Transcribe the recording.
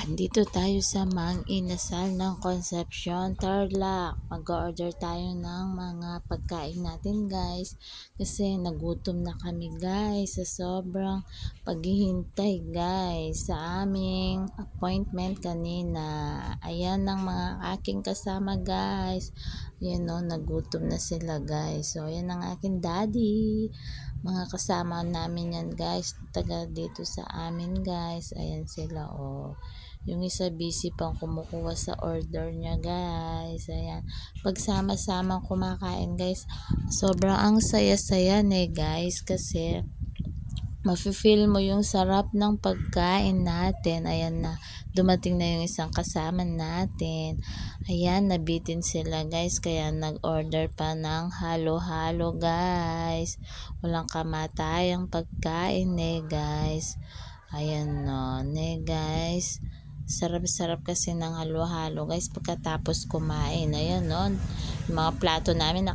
Dito tayo sa Mang Inasal ng Concepcion, Tarlac. Mag-order tayo ng mga pagkain natin, guys. Kasi nagutom na kami, guys, sa sobrang paghihintay, guys, sa aming appointment kanina. Ayan ang mga aking kasama, guys. Ayan o, nagutom na sila, guys. So, ayan ang aking daddy. Mga kasama namin yan, guys. Taga dito sa amin, guys. Ayan sila, oh. Yung isa busy pang kumukuha sa order niya, guys. Ayan. Pagsama-sama kumakain, guys. Sobrang ang saya-saya guys. Kasi mafe-feel mo yung sarap ng pagkain natin. Ayan na. Dumating na yung isang kasama natin. Ayan, nabitin sila, guys. Kaya nag-order pa ng halo-halo, guys. Walang kamatayang pagkain, guys. Ayan, no. Guys. Sarap-sarap kasi ng halo-halo, guys, pagkatapos kumain. Ayan, no. Yung mga plato namin